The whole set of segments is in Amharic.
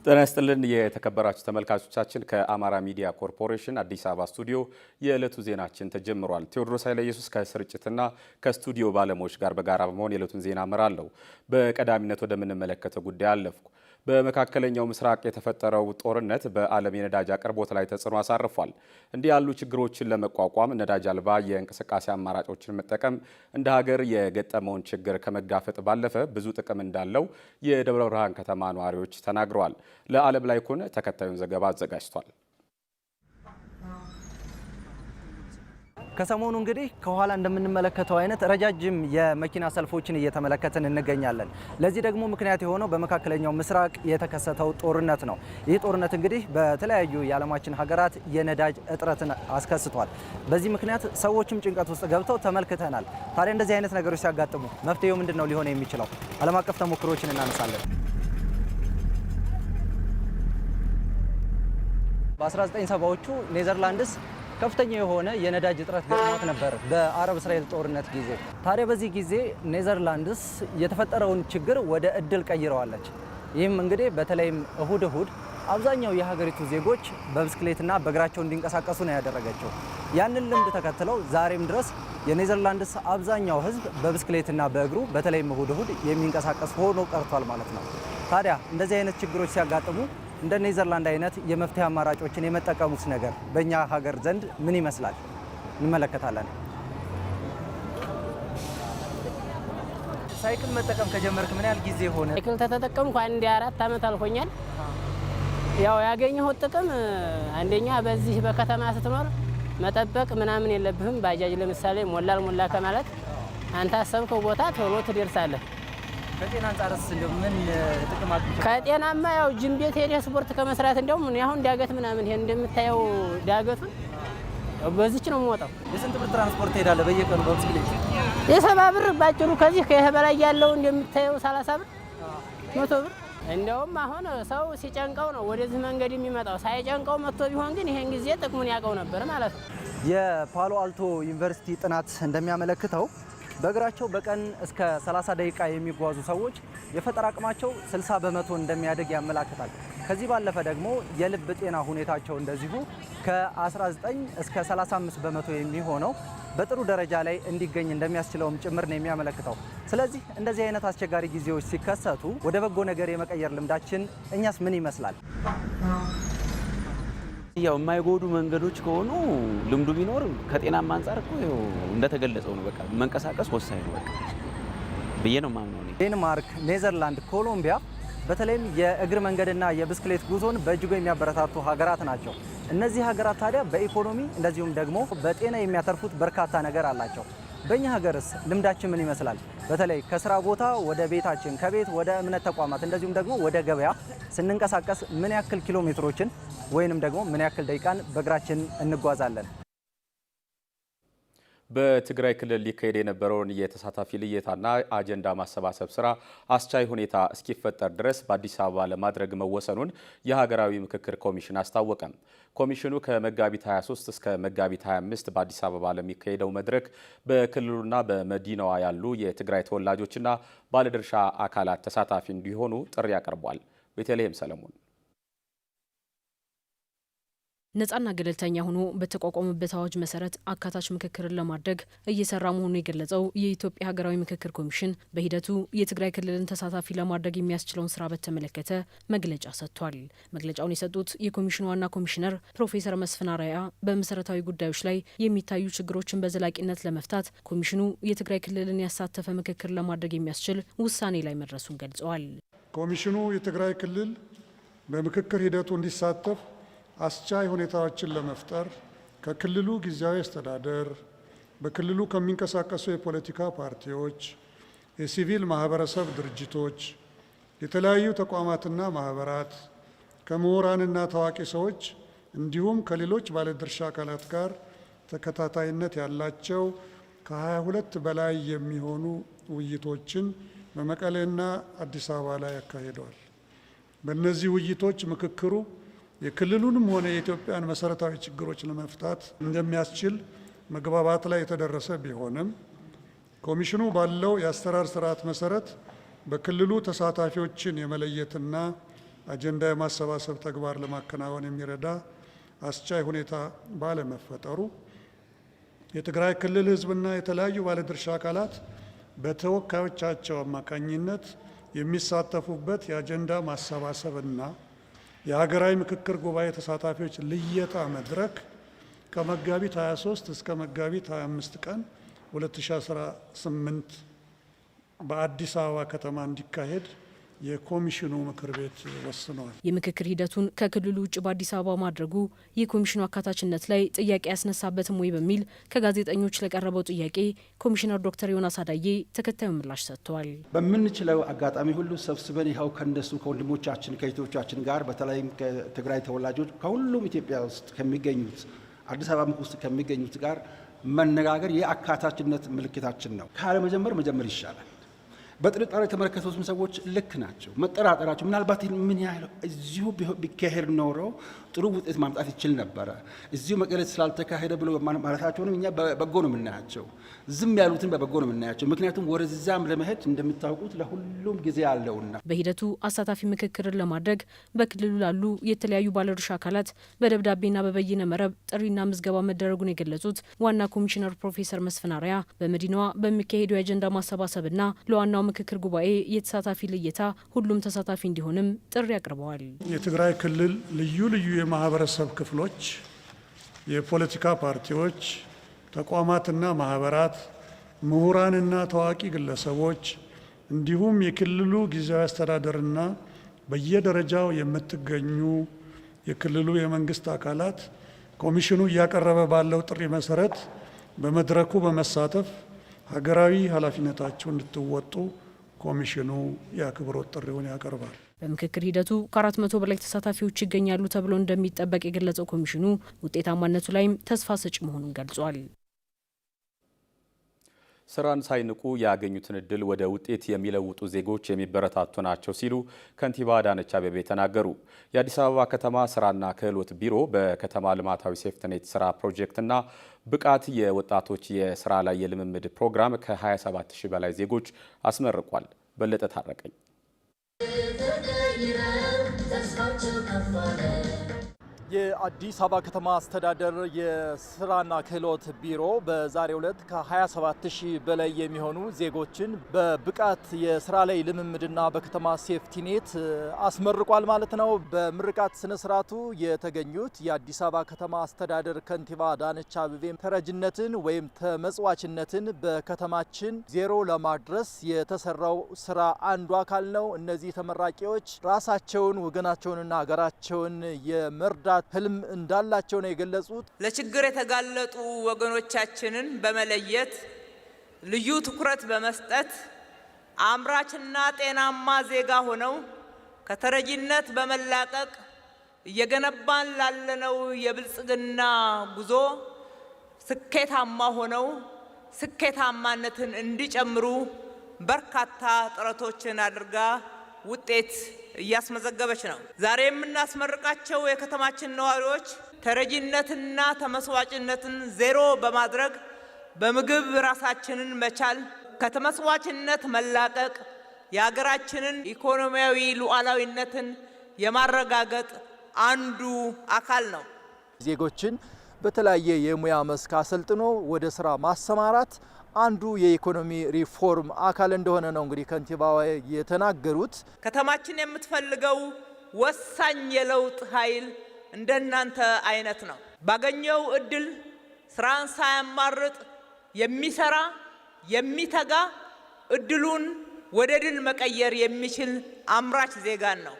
ጤና ይስጥልን የተከበራችሁ ተመልካቾቻችን ከአማራ ሚዲያ ኮርፖሬሽን አዲስ አበባ ስቱዲዮ የዕለቱ ዜናችን ተጀምሯል። ቴዎድሮስ ኃይለ ኢየሱስ ከስርጭትና ከስቱዲዮ ባለሙያዎች ጋር በጋራ በመሆን የዕለቱን ዜና እመራለሁ። በቀዳሚነት ወደምንመለከተው ጉዳይ አለፍኩ። በመካከለኛው ምስራቅ የተፈጠረው ጦርነት በዓለም የነዳጅ አቅርቦት ላይ ተጽዕኖ አሳርፏል። እንዲህ ያሉ ችግሮችን ለመቋቋም ነዳጅ አልባ የእንቅስቃሴ አማራጮችን መጠቀም እንደ ሀገር የገጠመውን ችግር ከመጋፈጥ ባለፈ ብዙ ጥቅም እንዳለው የደብረ ብርሃን ከተማ ነዋሪዎች ተናግረዋል። ለዓለም ላይ ኩን ተከታዩን ዘገባ አዘጋጅቷል። ከሰሞኑ እንግዲህ ከኋላ እንደምንመለከተው አይነት ረጃጅም የመኪና ሰልፎችን እየተመለከትን እንገኛለን። ለዚህ ደግሞ ምክንያት የሆነው በመካከለኛው ምስራቅ የተከሰተው ጦርነት ነው። ይህ ጦርነት እንግዲህ በተለያዩ የዓለማችን ሀገራት የነዳጅ እጥረትን አስከስቷል። በዚህ ምክንያት ሰዎችም ጭንቀት ውስጥ ገብተው ተመልክተናል። ታዲያ እንደዚህ አይነት ነገሮች ሲያጋጥሙ መፍትሄው ምንድነው ሊሆን የሚችለው? ዓለም አቀፍ ተሞክሮችን እናነሳለን። በ1970ዎቹ ኔዘርላንድስ ከፍተኛ የሆነ የነዳጅ እጥረት ገጥሟት ነበር በአረብ እስራኤል ጦርነት ጊዜ። ታዲያ በዚህ ጊዜ ኔዘርላንድስ የተፈጠረውን ችግር ወደ እድል ቀይረዋለች። ይህም እንግዲህ በተለይም እሁድ አብዛኛው የሀገሪቱ ዜጎች በብስክሌትና በእግራቸው እንዲንቀሳቀሱ ነው ያደረገችው። ያንን ልምድ ተከትለው ዛሬም ድረስ የኔዘርላንድስ አብዛኛው ሕዝብ በብስክሌትና በእግሩ በተለይም እሁድ የሚንቀሳቀስ ሆኖ ቀርቷል ማለት ነው። ታዲያ እንደዚህ አይነት ችግሮች ሲያጋጥሙ እንደ ኔዘርላንድ አይነት የመፍትሄ አማራጮችን የመጠቀሙት ነገር በእኛ ሀገር ዘንድ ምን ይመስላል እንመለከታለን። ሳይክል መጠቀም ከጀመርክ ምን ያህል ጊዜ ሆነ? ሳይክል ተጠቀምኩ 4 ዓመት አልፎኛል። ያው ያገኘሁት ጥቅም አንደኛ በዚህ በከተማ ስትኖር መጠበቅ ምናምን የለብህም። ባጃጅ ለምሳሌ ሞላ ከማለት አንተ አሰብከው ቦታ ቶሎ ትደርሳለህ። ከጤና አንጻርስ ምን ጥቅም አግኝተህ? ከጤናማ ያው ጂም ቤት ሄደህ ስፖርት ከመስራት እንደውም እኔ አሁን ዳገት ምናምን ይሄን እንደምታየው ዳገቱን በዚች ነው የምወጣው። የስንት ብር ትራንስፖርት ትሄዳለህ በየቀኑ በብስክሌት? የ70 ብር ባጭሩ። ከዚህ ከይሄ በላይ ያለው እንደምታየው 30 ብር 100 ብር። እንደውም አሁን ሰው ሲጨንቀው ነው ወደዚህ መንገድ የሚመጣው። ሳይጨንቀው መጥቶ ቢሆን ግን ይሄን ጊዜ ጥቅሙን ያውቀው ነበር ማለት ነው። የፓሎ አልቶ ዩኒቨርሲቲ ጥናት እንደሚያመለክተው በእግራቸው በቀን እስከ 30 ደቂቃ የሚጓዙ ሰዎች የፈጠራ አቅማቸው 60 በመቶ እንደሚያድግ ያመላክታል። ከዚህ ባለፈ ደግሞ የልብ ጤና ሁኔታቸው እንደዚሁ ከ19 እስከ 35 በመቶ የሚሆነው በጥሩ ደረጃ ላይ እንዲገኝ እንደሚያስችለውም ጭምር ነው የሚያመለክተው። ስለዚህ እንደዚህ አይነት አስቸጋሪ ጊዜዎች ሲከሰቱ ወደ በጎ ነገር የመቀየር ልምዳችን እኛስ ምን ይመስላል? ያው የማይጎዱ መንገዶች ከሆኑ ልምዱ ቢኖር ከጤናማ አንፃር እኮ እንደተገለጸው ነው። በቃ መንቀሳቀስ ወሳኝ ነው በቃ ብዬ ነው ማምነው። ዴንማርክ፣ ኔዘርላንድ፣ ኮሎምቢያ በተለይም የእግር መንገድና የብስክሌት ጉዞን በእጅጉ የሚያበረታቱ ሀገራት ናቸው። እነዚህ ሀገራት ታዲያ በኢኮኖሚ እንደዚሁም ደግሞ በጤና የሚያተርፉት በርካታ ነገር አላቸው። በእኛ ሀገርስ ልምዳችን ምን ይመስላል? በተለይ ከስራ ቦታ ወደ ቤታችን፣ ከቤት ወደ እምነት ተቋማት እንደዚሁም ደግሞ ወደ ገበያ ስንንቀሳቀስ ምን ያክል ኪሎ ሜትሮችን ወይንም ደግሞ ምን ያክል ደቂቃን በእግራችን እንጓዛለን? በትግራይ ክልል ሊካሄድ የነበረውን የተሳታፊ ልየታና አጀንዳ ማሰባሰብ ስራ አስቻይ ሁኔታ እስኪፈጠር ድረስ በአዲስ አበባ ለማድረግ መወሰኑን የሀገራዊ ምክክር ኮሚሽን አስታወቀ። ኮሚሽኑ ከመጋቢት 23 እስከ መጋቢት 25 በአዲስ አበባ ለሚካሄደው መድረክ በክልሉና በመዲናዋ ያሉ የትግራይ ተወላጆችና ባለድርሻ አካላት ተሳታፊ እንዲሆኑ ጥሪ አቅርቧል። ቤተልሔም ሰለሞን ነጻና ገለልተኛ ሆኖ በተቋቋመበት አዋጅ መሰረት አካታች ምክክርን ለማድረግ እየሰራ መሆኑን የገለጸው የኢትዮጵያ ሀገራዊ ምክክር ኮሚሽን በሂደቱ የትግራይ ክልልን ተሳታፊ ለማድረግ የሚያስችለውን ስራ በተመለከተ መግለጫ ሰጥቷል። መግለጫውን የሰጡት የኮሚሽኑ ዋና ኮሚሽነር ፕሮፌሰር መስፍን አርአያ በመሰረታዊ ጉዳዮች ላይ የሚታዩ ችግሮችን በዘላቂነት ለመፍታት ኮሚሽኑ የትግራይ ክልልን ያሳተፈ ምክክር ለማድረግ የሚያስችል ውሳኔ ላይ መድረሱን ገልጸዋል። ኮሚሽኑ የትግራይ ክልል በምክክር ሂደቱ እንዲሳተፍ አስቻይ ሁኔታዎችን ለመፍጠር ከክልሉ ጊዜያዊ አስተዳደር፣ በክልሉ ከሚንቀሳቀሱ የፖለቲካ ፓርቲዎች፣ የሲቪል ማህበረሰብ ድርጅቶች፣ የተለያዩ ተቋማትና ማህበራት፣ ከምሁራንና ታዋቂ ሰዎች እንዲሁም ከሌሎች ባለድርሻ አካላት ጋር ተከታታይነት ያላቸው ከ22 በላይ የሚሆኑ ውይይቶችን በመቀሌና አዲስ አበባ ላይ ያካሂደዋል። በእነዚህ ውይይቶች ምክክሩ የክልሉንም ሆነ የኢትዮጵያን መሰረታዊ ችግሮች ለመፍታት እንደሚያስችል መግባባት ላይ የተደረሰ ቢሆንም ኮሚሽኑ ባለው የአሰራር ስርዓት መሰረት በክልሉ ተሳታፊዎችን የመለየትና አጀንዳ የማሰባሰብ ተግባር ለማከናወን የሚረዳ አስቻይ ሁኔታ ባለመፈጠሩ የትግራይ ክልል ሕዝብና የተለያዩ ባለድርሻ አካላት በተወካዮቻቸው አማካኝነት የሚሳተፉበት የአጀንዳ ማሰባሰብና የሀገራዊ ምክክር ጉባኤ ተሳታፊዎች ልየታ መድረክ ከመጋቢት 23 እስከ መጋቢት 25 ቀን 2018 በአዲስ አበባ ከተማ እንዲካሄድ የኮሚሽኑ ምክር ቤት ወስኗል። የምክክር ሂደቱን ከክልሉ ውጭ በአዲስ አበባ ማድረጉ የኮሚሽኑ አካታችነት ላይ ጥያቄ ያስነሳበትም ወይ በሚል ከጋዜጠኞች ለቀረበው ጥያቄ ኮሚሽነር ዶክተር ዮናስ አዳዬ ተከታዩን ምላሽ ሰጥተዋል። በምንችለው አጋጣሚ ሁሉ ሰብስበን ይኸው ከእነሱ ከወንድሞቻችን ከእህቶቻችን ጋር በተለይም ከትግራይ ተወላጆች ከሁሉም ኢትዮጵያ ውስጥ ከሚገኙት አዲስ አበባ ውስጥ ከሚገኙት ጋር መነጋገር የአካታችነት ምልክታችን ነው። ካለመጀመር መጀመር ይሻላል። በጥርጣሬ የተመለከቱት ሰዎች ልክ ናቸው። መጠራጠራቸው ምናልባት ምን ያህል እዚሁ ቢካሄድ ኖሮ ጥሩ ውጤት ማምጣት ይችል ነበረ፣ እዚሁ መቀሌት ስላልተካሄደ ብሎ ማለታቸውንም እኛ በበጎ ነው የምናያቸው። ዝም ያሉትን በበጎ ነው የምናያቸው። ምክንያቱም ወደዛም ለመሄድ እንደምታውቁት ለሁሉም ጊዜ አለውና። በሂደቱ አሳታፊ ምክክርን ለማድረግ በክልሉ ላሉ የተለያዩ ባለድርሻ አካላት በደብዳቤና በበይነ መረብ ጥሪና ምዝገባ መደረጉን የገለጹት ዋና ኮሚሽነር ፕሮፌሰር መስፍን አርአያ በመዲናዋ በሚካሄደው የአጀንዳ ማሰባሰብና ለዋናው ምክክር ጉባኤ የተሳታፊ ልየታ ሁሉም ተሳታፊ እንዲሆንም ጥሪ አቅርበዋል። የትግራይ ክልል ልዩ ልዩ የማህበረሰብ ክፍሎች፣ የፖለቲካ ፓርቲዎች፣ ተቋማትና ማህበራት፣ ምሁራንና ታዋቂ ግለሰቦች እንዲሁም የክልሉ ጊዜያዊ አስተዳደርና በየደረጃው የምትገኙ የክልሉ የመንግስት አካላት ኮሚሽኑ እያቀረበ ባለው ጥሪ መሰረት በመድረኩ በመሳተፍ ሀገራዊ ኃላፊነታቸውን እንድትወጡ ኮሚሽኑ የአክብሮት ጥሪውን ያቀርባል። በምክክር ሂደቱ ከ400 በላይ ተሳታፊዎች ይገኛሉ ተብሎ እንደሚጠበቅ የገለጸው ኮሚሽኑ ውጤታማነቱ ላይም ተስፋ ሰጪ መሆኑን ገልጿል። ስራን ሳይንቁ ያገኙትን እድል ወደ ውጤት የሚለውጡ ዜጎች የሚበረታቱ ናቸው ሲሉ ከንቲባ አዳነች አቤቤ ተናገሩ። የአዲስ አበባ ከተማ ስራና ክህሎት ቢሮ በከተማ ልማታዊ ሴፍትኔት ስራ ፕሮጀክትና ብቃት የወጣቶች የስራ ላይ የልምምድ ፕሮግራም ከ27000 በላይ ዜጎች አስመርቋል። በለጠ ታረቀኝ የአዲስ አበባ ከተማ አስተዳደር የስራና ክህሎት ቢሮ በዛሬው ዕለት ከ27000 በላይ የሚሆኑ ዜጎችን በብቃት የስራ ላይ ልምምድና በከተማ ሴፍቲኔት አስመርቋል ማለት ነው። በምርቃት ስነ ስርዓቱ የተገኙት የአዲስ አበባ ከተማ አስተዳደር ከንቲባ አዳነች አቤቤ ተረጅነትን ወይም ተመጽዋችነትን በከተማችን ዜሮ ለማድረስ የተሰራው ስራ አንዱ አካል ነው። እነዚህ ተመራቂዎች ራሳቸውን ወገናቸውንና ሀገራቸውን የመርዳት ህልም እንዳላቸው ነው የገለጹት። ለችግር የተጋለጡ ወገኖቻችንን በመለየት ልዩ ትኩረት በመስጠት አምራችና ጤናማ ዜጋ ሆነው ከተረጂነት በመላቀቅ እየገነባን ላለነው የብልጽግና ጉዞ ስኬታማ ሆነው ስኬታማነትን እንዲጨምሩ በርካታ ጥረቶችን አድርጋ ውጤት እያስመዘገበች ነው። ዛሬ የምናስመርቃቸው የከተማችን ነዋሪዎች ተረጂነትና ተመስዋዕትነትን ዜሮ በማድረግ በምግብ ራሳችንን መቻል፣ ከተመስዋዕትነት መላቀቅ፣ የሀገራችንን ኢኮኖሚያዊ ሉዓላዊነትን የማረጋገጥ አንዱ አካል ነው። ዜጎችን በተለያየ የሙያ መስክ አሰልጥኖ ወደ ስራ ማሰማራት አንዱ የኢኮኖሚ ሪፎርም አካል እንደሆነ ነው እንግዲህ ከንቲባዋ የተናገሩት። ከተማችን የምትፈልገው ወሳኝ የለውጥ ኃይል እንደናንተ አይነት ነው። ባገኘው እድል ስራን ሳያማርጥ የሚሰራ የሚተጋ እድሉን ወደ ድል መቀየር የሚችል አምራች ዜጋን ነው።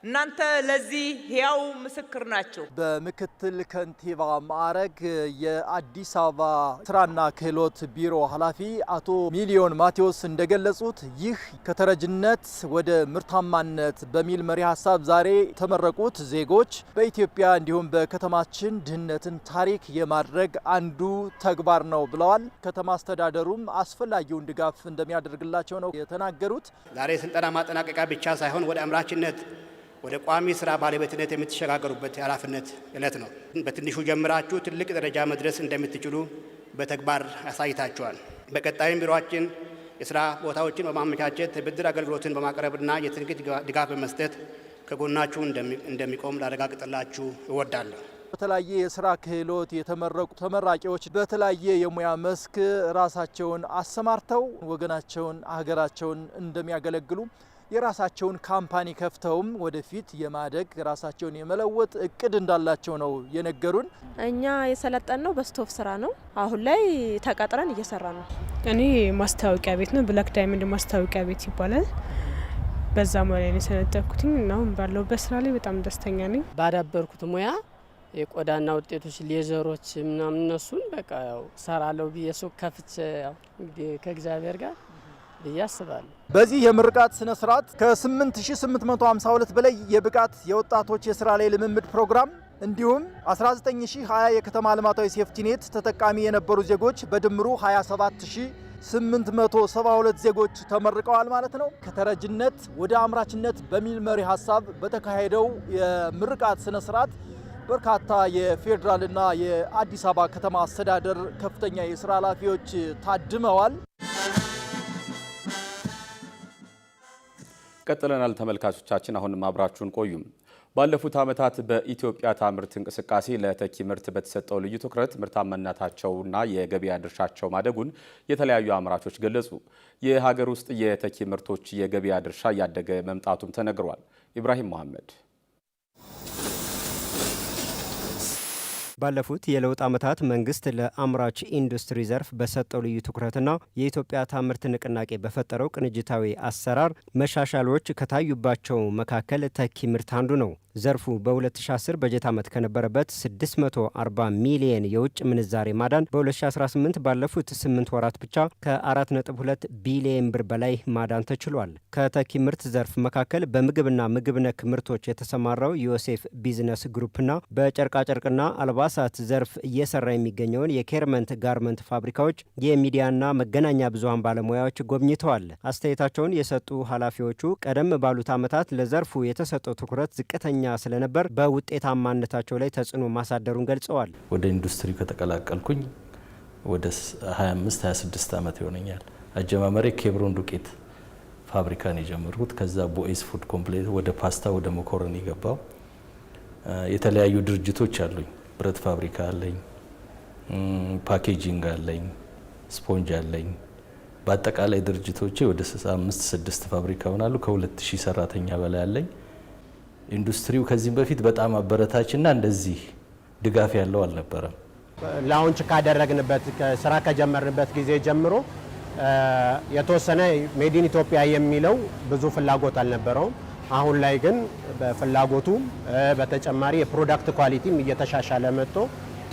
እናንተ ለዚህ ሕያው ምስክር ናቸው። በምክትል ከንቲባ ማዕረግ የአዲስ አበባ ስራና ክህሎት ቢሮ ኃላፊ አቶ ሚሊዮን ማቴዎስ እንደገለጹት ይህ ከተረጅነት ወደ ምርታማነት በሚል መሪ ሀሳብ ዛሬ የተመረቁት ዜጎች በኢትዮጵያ እንዲሁም በከተማችን ድህነትን ታሪክ የማድረግ አንዱ ተግባር ነው ብለዋል። ከተማ አስተዳደሩም አስፈላጊውን ድጋፍ እንደሚያደርግላቸው ነው የተናገሩት። ዛሬ ስልጠና ማጠናቀቂያ ብቻ ሳይሆን ወደ አምራችነት ወደ ቋሚ ስራ ባለቤትነት የምትሸጋገሩበት የኃላፊነት ዕለት ነው። በትንሹ ጀምራችሁ ትልቅ ደረጃ መድረስ እንደምትችሉ በተግባር ያሳይታችኋል። በቀጣይም ቢሮአችን የስራ ቦታዎችን በማመቻቸት ብድር አገልግሎትን በማቅረብና የትምህርት ድጋፍ በመስጠት ከጎናችሁ እንደሚቆም ላረጋግጥላችሁ እወዳለሁ። በተለያየ የስራ ክህሎት የተመረቁ ተመራቂዎች በተለያየ የሙያ መስክ ራሳቸውን አሰማርተው ወገናቸውን ሀገራቸውን እንደሚያገለግሉ የራሳቸውን ካምፓኒ ከፍተውም ወደፊት የማደግ ራሳቸውን የመለወጥ እቅድ እንዳላቸው ነው የነገሩን። እኛ የሰለጠነው በስቶፍ ስራ ነው። አሁን ላይ ተቀጥረን እየሰራ ነው። እኔ ማስታወቂያ ቤት ነው፣ ብላክ ዳይመንድ ማስታወቂያ ቤት ይባላል። በዛ ሙያ ላይ ነው የሰለጠንኩትኝ እና አሁን ባለሁበት ስራ ላይ በጣም ደስተኛ ነኝ። ባዳበርኩት ሙያ የቆዳና ውጤቶች ሌዘሮች ምናምን እነሱን በቃ ያው ሰራለው ብዬ ሱቅ ከፍቼ ያው ከእግዚአብሔር ጋር ያስባል። በዚህ የምርቃት ስነ ስርዓት ከ8852 በላይ የብቃት የወጣቶች የስራ ላይ ልምምድ ፕሮግራም እንዲሁም 19020 የከተማ ልማታዊ ሴፍቲኔት ተጠቃሚ የነበሩ ዜጎች በድምሩ 27872 ዜጎች ተመርቀዋል ማለት ነው። ከተረጅነት ወደ አምራችነት በሚል መሪ ሀሳብ በተካሄደው የምርቃት ስነ ስርዓት በርካታ የፌዴራልና የአዲስ አበባ ከተማ አስተዳደር ከፍተኛ የስራ ኃላፊዎች ታድመዋል። ቀጥለናል ተመልካቾቻችን፣ አሁንም አብራችሁን ቆዩም። ባለፉት ዓመታት በኢትዮጵያ ታምርት እንቅስቃሴ ለተኪ ምርት በተሰጠው ልዩ ትኩረት ምርታማነታቸውና የገበያ ድርሻቸው ማደጉን የተለያዩ አምራቾች ገለጹ። የሀገር ውስጥ የተኪ ምርቶች የገበያ ድርሻ እያደገ መምጣቱም ተነግሯል። ኢብራሂም መሐመድ ባለፉት የለውጥ ዓመታት መንግስት ለአምራች ኢንዱስትሪ ዘርፍ በሰጠው ልዩ ትኩረትና የኢትዮጵያ ታምርት ንቅናቄ በፈጠረው ቅንጅታዊ አሰራር መሻሻሎች ከታዩባቸው መካከል ተኪ ምርት አንዱ ነው። ዘርፉ በ2010 በጀት ዓመት ከነበረበት 640 ሚሊየን የውጭ ምንዛሬ ማዳን በ2018 ባለፉት 8 ወራት ብቻ ከ4.2 ቢሊየን ብር በላይ ማዳን ተችሏል። ከተኪ ምርት ዘርፍ መካከል በምግብና ምግብ ነክ ምርቶች የተሰማራው ዮሴፍ ቢዝነስ ግሩፕና በጨርቃጨርቅና አልባሳት ዘርፍ እየሰራ የሚገኘውን የኬርመንት ጋርመንት ፋብሪካዎች የሚዲያና መገናኛ ብዙሃን ባለሙያዎች ጎብኝተዋል። አስተያየታቸውን የሰጡ ኃላፊዎቹ ቀደም ባሉት ዓመታት ለዘርፉ የተሰጠው ትኩረት ዝቅተኛ ስለነበር በውጤታማነታቸው ላይ ተጽዕኖ ማሳደሩን ገልጸዋል። ወደ ኢንዱስትሪ ከተቀላቀልኩኝ ወደ 25-26 ዓመት ይሆነኛል። አጀማመሬ ኬብሮን ዱቄት ፋብሪካን የጀመርኩት፣ ከዛ ቦኤስ ፉድ ኮምፕሌት ወደ ፓስታ ወደ መኮረኒ ገባው። የተለያዩ ድርጅቶች አሉኝ። ብረት ፋብሪካ አለኝ፣ ፓኬጂንግ አለኝ፣ ስፖንጅ አለኝ። በአጠቃላይ ድርጅቶቼ ወደ 5-6 ፋብሪካ ሆናሉ። ከ2000 ሰራተኛ በላይ አለኝ። ኢንዱስትሪው ከዚህም በፊት በጣም አበረታችና እንደዚህ ድጋፍ ያለው አልነበረም። ላውንች ካደረግንበት ስራ ከጀመርንበት ጊዜ ጀምሮ የተወሰነ ሜድ ኢን ኢትዮጵያ የሚለው ብዙ ፍላጎት አልነበረውም። አሁን ላይ ግን በፍላጎቱ በተጨማሪ የፕሮዳክት ኳሊቲም እየተሻሻለ መጥቶ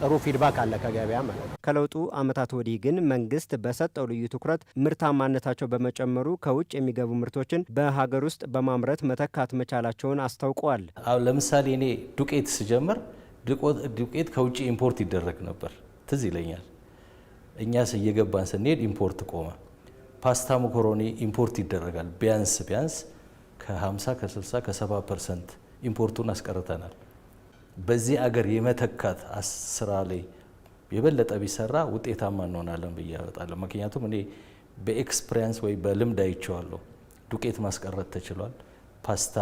ጥሩ ፊድባክ አለ ከገበያ ማለት ነው። ከለውጡ ዓመታት ወዲህ ግን መንግስት በሰጠው ልዩ ትኩረት ምርታማነታቸው በመጨመሩ ከውጭ የሚገቡ ምርቶችን በሀገር ውስጥ በማምረት መተካት መቻላቸውን አስታውቀዋል። አሁን ለምሳሌ እኔ ዱቄት ስጀምር ዱቄት ከውጭ ኢምፖርት ይደረግ ነበር፣ ትዝ ይለኛል። እኛስ እየገባን ስንሄድ ኢምፖርት ቆመ። ፓስታ መኮሮኒ ኢምፖርት ይደረጋል። ቢያንስ ከ50 ከ60 ከ70% ኢምፖርቱን አስቀርተናል። በዚህ አገር የመተካት ስራ ላይ የበለጠ ቢሰራ ውጤታማ እንሆናለን ብዬ አወጣለሁ። ምክንያቱም እኔ በኤክስፒሪየንስ ወይ በልምድ አይቼዋለሁ። ዱቄት ማስቀረት ተችሏል። ፓስታ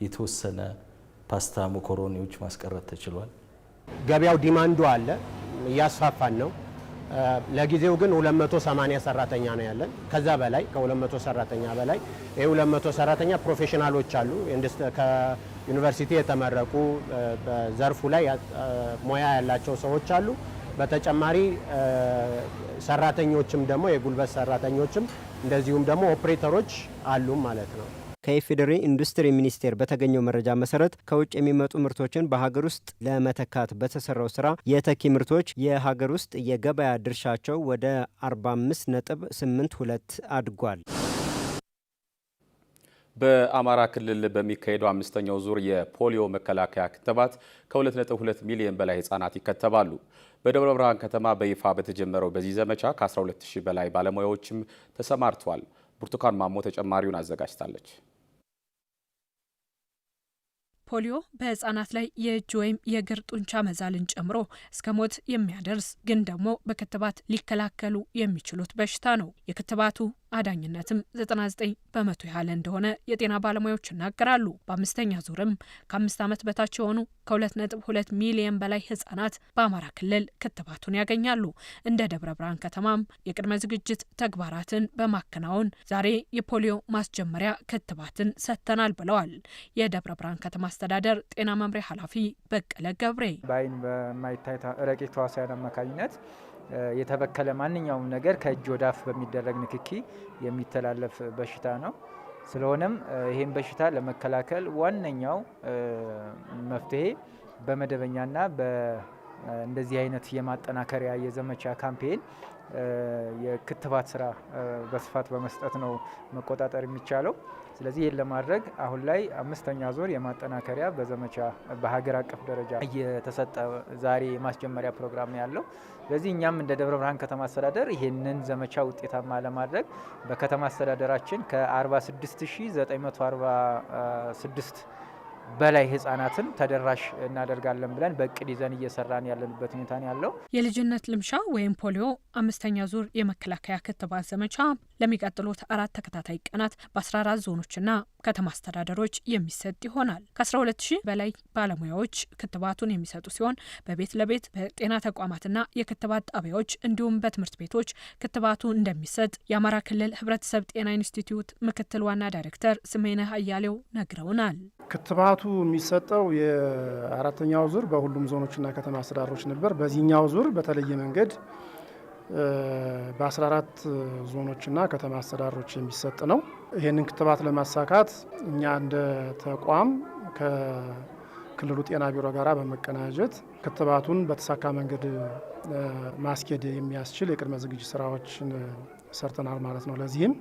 የተወሰነ ፓስታ መኮሮኒዎች ማስቀረት ተችሏል። ገበያው ዲማንዱ አለ፣ እያስፋፋን ነው። ለጊዜው ግን 280 ሰራተኛ ነው ያለን። ከዛ በላይ ከ200 ሰራተኛ በላይ ይሄ 200 ሰራተኛ ፕሮፌሽናሎች አሉ፣ ከዩኒቨርሲቲ የተመረቁ በዘርፉ ላይ ሙያ ያላቸው ሰዎች አሉ። በተጨማሪ ሰራተኞችም ደግሞ የጉልበት ሰራተኞችም እንደዚሁም ደግሞ ኦፕሬተሮች አሉ ማለት ነው። ከኢፌዴሪ ኢንዱስትሪ ሚኒስቴር በተገኘው መረጃ መሰረት ከውጭ የሚመጡ ምርቶችን በሀገር ውስጥ ለመተካት በተሰራው ስራ የተኪ ምርቶች የሀገር ውስጥ የገበያ ድርሻቸው ወደ 45.82 አድጓል። በአማራ ክልል በሚካሄደው 5ኛው ዙር የፖሊዮ መከላከያ ክትባት ከ2.2 ሚሊዮን በላይ ህጻናት ይከተባሉ። በደብረ ብርሃን ከተማ በይፋ በተጀመረው በዚህ ዘመቻ ከ12000 በላይ ባለሙያዎችም ተሰማርተዋል። ብርቱካን ማሞ ተጨማሪውን አዘጋጅታለች። ፖሊዮ በህፃናት ላይ የእጅ ወይም የእግር ጡንቻ መዛልን ጨምሮ እስከ ሞት የሚያደርስ ግን ደግሞ በክትባት ሊከላከሉ የሚችሉት በሽታ ነው። የክትባቱ አዳኝነትም 99 በመቶ ያህል እንደሆነ የጤና ባለሙያዎች ይናገራሉ። በአምስተኛ ዙርም ከ5 ዓመት በታች የሆኑ ከ2.2 ሚሊዮን በላይ ህጻናት በአማራ ክልል ክትባቱን ያገኛሉ። እንደ ደብረ ብርሃን ከተማም የቅድመ ዝግጅት ተግባራትን በማከናወን ዛሬ የፖሊዮ ማስጀመሪያ ክትባትን ሰጥተናል ብለዋል። የደብረ ብርሃን ከተማ አስተዳደር ጤና መምሪያ ኃላፊ በቀለ ገብሬ በአይን በማይታይ ረቂቅ ተዋሲያን አማካኝነት የተበከለ ማንኛውም ነገር ከእጅ ወደ አፍ በሚደረግ ንክኪ የሚተላለፍ በሽታ ነው። ስለሆነም ይህን በሽታ ለመከላከል ዋነኛው መፍትሄ በመደበኛና እንደዚህ አይነት የማጠናከሪያ የዘመቻ ካምፔን የክትባት ስራ በስፋት በመስጠት ነው መቆጣጠር የሚቻለው። ስለዚህ ይህን ለማድረግ አሁን ላይ 5ኛ ዙር የማጠናከሪያ በዘመቻ በሀገር አቀፍ ደረጃ እየተሰጠ ዛሬ የማስጀመሪያ ፕሮግራም ነው ያለው። ስለዚህ እኛም እንደ ደብረ ብርሃን ከተማ አስተዳደር ይህንን ዘመቻ ውጤታማ ለማድረግ በከተማ አስተዳደራችን ከ46946 በላይ ህጻናትን ተደራሽ እናደርጋለን ብለን በእቅድ ይዘን እየሰራን ያለንበት ሁኔታ ነው ያለው። የልጅነት ልምሻ ወይም ፖሊዮ 5ኛ ዙር የመከላከያ ክትባት ዘመቻ ለሚቀጥሉት 4 ተከታታይ ቀናት በ14 ዞኖችና ከተማ አስተዳደሮች የሚሰጥ ይሆናል። ከ12000 በላይ ባለሙያዎች ክትባቱን የሚሰጡ ሲሆን በቤት ለቤት በጤና ተቋማትና የክትባት ጣቢያዎች እንዲሁም በትምህርት ቤቶች ክትባቱ እንደሚሰጥ የአማራ ክልል ህብረተሰብ ጤና ኢንስቲትዩት ምክትል ዋና ዳይሬክተር ስሜነህ አያሌው ነግረውናል። ክትባቱ የሚሰጠው የ4ኛው ዙር በሁሉም ዞኖችና ከተማ አስተዳደሮች ነበር። በዚህኛው ዙር በተለየ መንገድ በ14 ዞኖችና ከተማ አስተዳደሮች የሚሰጥ ነው። ይህንን ክትባት ለማሳካት እኛ እንደ ተቋም ከክልሉ ጤና ቢሮ ጋር በመቀናጀት ክትባቱን በተሳካ መንገድ ማስኬድ የሚያስችል የቅድመ ዝግጅት ስራዎችን ሰርተናል ማለት ነው። ለዚህም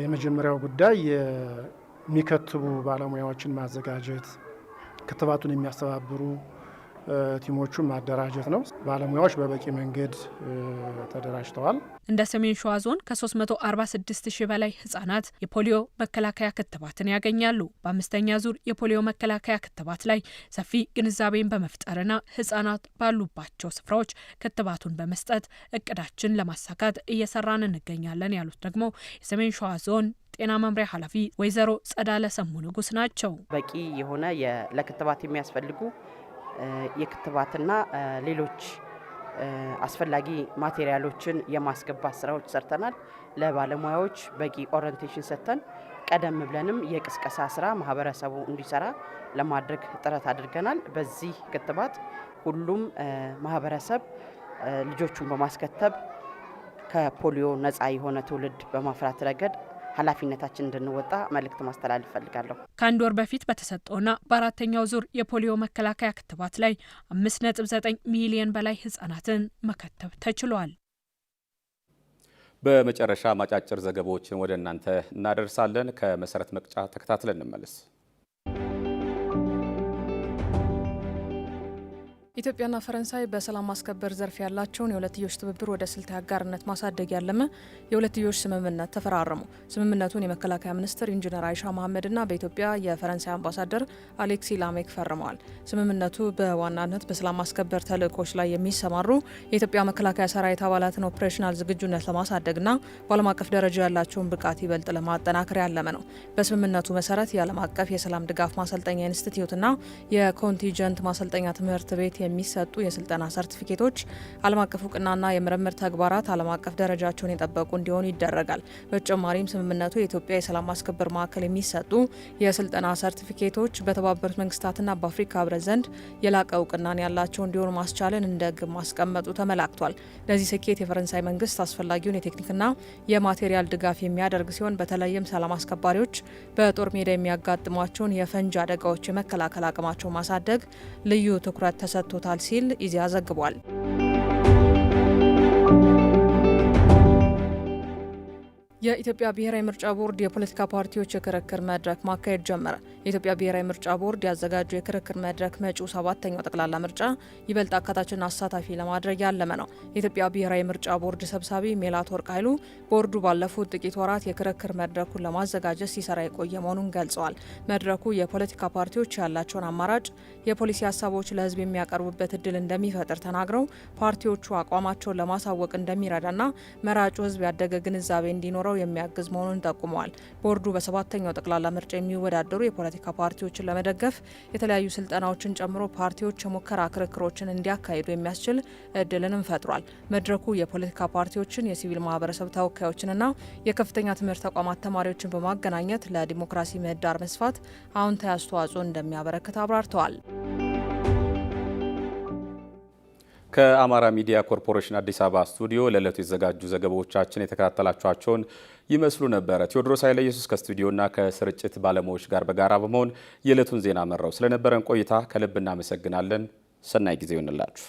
የመጀመሪያው ጉዳይ የሚከትቡ ባለሙያዎችን ማዘጋጀት፣ ክትባቱን የሚያስተባብሩ ቲሞቹን ማደራጀት ነው። ባለሙያዎች በበቂ መንገድ ተደራጅተዋል። እንደ ሰሜን ሸዋ ዞን ከ346,000 በላይ ህጻናት የፖሊዮ መከላከያ ክትባትን ያገኛሉ። በ5ኛ ዙር የፖሊዮ መከላከያ ክትባት ላይ ሰፊ ግንዛቤን በመፍጠርና ህጻናት ባሉባቸው ስፍራዎች ክትባቱን በመስጠት እቅዳችን ለማሳካት እየሰራን እንገኛለን ያሉት ደግሞ የሰሜን ሸዋ ዞን ጤና መምሪያ ኃላፊ ወይዘሮ ጸዳለ ሰሙ ንጉስ ናቸው። በቂ የሆነ ለክትባት የሚያስፈልጉ የክትባትና ሌሎች አስፈላጊ ማቴሪያሎችን የማስገባት ስራዎች ሰርተናል። ለባለሙያዎች በቂ ኦሪንቴሽን ሰጥተን ቀደም ብለንም የቅስቀሳ ስራ ማህበረሰቡ እንዲሰራ ለማድረግ ጥረት አድርገናል። በዚህ ክትባት ሁሉም ማህበረሰብ ልጆቹን በማስከተብ ከፖሊዮ ነፃ የሆነ ትውልድ በማፍራት ረገድ ኃላፊነታችን እንድንወጣ መልእክት ማስተላለፍ ፈልጋለሁ። ከአንድ ወር በፊት በተሰጠውና በ4ኛው ዙር የፖሊዮ መከላከያ ክትባት ላይ 5.9 ሚሊዮን በላይ ህጻናትን መከተብ ተችሏል። በመጨረሻ አጫጭር ዘገባዎችን ወደ እናንተ እናደርሳለን። ከመሰረት መቅጫ ተከታትለን እንመለስ። ኢትዮጵያና ፈረንሳይ በሰላም ማስከበር ዘርፍ ያላቸውን የሁለትዮሽ ትብብር ወደ ስልታዊ አጋርነት ማሳደግ ያለመ የሁለትዮሽ ስምምነት ተፈራረሙ። ስምምነቱን የመከላከያ ሚኒስትር ኢንጂነር አይሻ መሐመድና በኢትዮጵያ የፈረንሳይ አምባሳደር አሌክሲ ላሜክ ፈርመዋል። ስምምነቱ በዋናነት በሰላም ማስከበር ተልዕኮች ላይ የሚሰማሩ የኢትዮጵያ መከላከያ ሰራዊት አባላትን ኦፕሬሽናል ዝግጁነት ለማሳደግና በዓለም አቀፍ ደረጃ ያላቸውን ብቃት ይበልጥ ለማጠናከር ያለመ ነው። በስምምነቱ መሰረት የዓለም አቀፍ የሰላም ድጋፍ ማሰልጠኛ ኢንስቲትዩትና የኮንቲንጀንት ማሰልጠኛ ትምህርት ቤት የሚሰጡ የስልጠና ሰርቲፊኬቶች ዓለም አቀፍ እውቅናና የምርምር ተግባራት ዓለም አቀፍ ደረጃቸውን የጠበቁ እንዲሆኑ ይደረጋል። በተጨማሪም ስምምነቱ የኢትዮጵያ የሰላም ማስከበር ማዕከል የሚሰጡ የስልጠና ሰርቲፊኬቶች በተባበሩት መንግስታትና በአፍሪካ ህብረት ዘንድ የላቀ እውቅናን ያላቸው እንዲሆኑ ማስቻልን እንደ ግብ ማስቀመጡ ተመላክቷል። ለዚህ ስኬት የፈረንሳይ መንግስት አስፈላጊውን የቴክኒክና የማቴሪያል ድጋፍ የሚያደርግ ሲሆን በተለይም ሰላም አስከባሪዎች በጦር ሜዳ የሚያጋጥሟቸውን የፈንጅ አደጋዎች የመከላከል አቅማቸው ማሳደግ ልዩ ትኩረት ተሰጥቶታል ሲል ኢዜአ ዘግቧል። የኢትዮጵያ ብሔራዊ ምርጫ ቦርድ የፖለቲካ ፓርቲዎች የክርክር መድረክ ማካሄድ ጀመረ። የኢትዮጵያ ብሔራዊ ምርጫ ቦርድ ያዘጋጀው የክርክር መድረክ መጪው 7ኛው ጠቅላላ ምርጫ ይበልጥ አካታችና አሳታፊ ለማድረግ ያለመ ነው። የኢትዮጵያ ብሔራዊ ምርጫ ቦርድ ሰብሳቢ ሜላትወርቅ ኃይሉ ቦርዱ ባለፉት ጥቂት ወራት የክርክር መድረኩን ለማዘጋጀት ሲሰራ የቆየ መሆኑን ገልጸዋል። መድረኩ የፖለቲካ ፓርቲዎች ያላቸውን አማራጭ የፖሊሲ ሀሳቦች ለሕዝብ የሚያቀርቡበት እድል እንደሚፈጥር ተናግረው ፓርቲዎቹ አቋማቸውን ለማሳወቅ እንደሚረዳና መራጩ ሕዝብ ያደገ ግንዛቤ እንዲኖረው የሚያግዝ መሆኑን ጠቁመዋል። ቦርዱ በ7ኛው ጠቅላላ ምርጫ የሚወዳደሩ የፖለቲካ ፓርቲዎችን ለመደገፍ የተለያዩ ስልጠናዎችን ጨምሮ ፓርቲዎች የሙከራ ክርክሮችን እንዲያካሂዱ የሚያስችል እድልንም ፈጥሯል። መድረኩ የፖለቲካ ፓርቲዎችን፣ የሲቪል ማህበረሰብ ተወካዮችንና የከፍተኛ ትምህርት ተቋማት ተማሪዎችን በማገናኘት ለዲሞክራሲ ምህዳር መስፋት አዎንታዊ አስተዋጽኦ እንደሚያበረክት አብራርተዋል። ከአማራ ሚዲያ ኮርፖሬሽን አዲስ አበባ ስቱዲዮ ለዕለቱ የተዘጋጁ ዘገባዎቻችን የተከታተላችኋቸውን ይመስሉ ነበረ። ቴዎድሮስ ኃይለ ኢየሱስ ከስቱዲዮና ከስርጭት ባለሙያዎች ጋር በጋራ በመሆን የዕለቱን ዜና መራው። ስለነበረን ቆይታ ከልብ እናመሰግናለን። ሰናይ ጊዜ ይሁንላችሁ።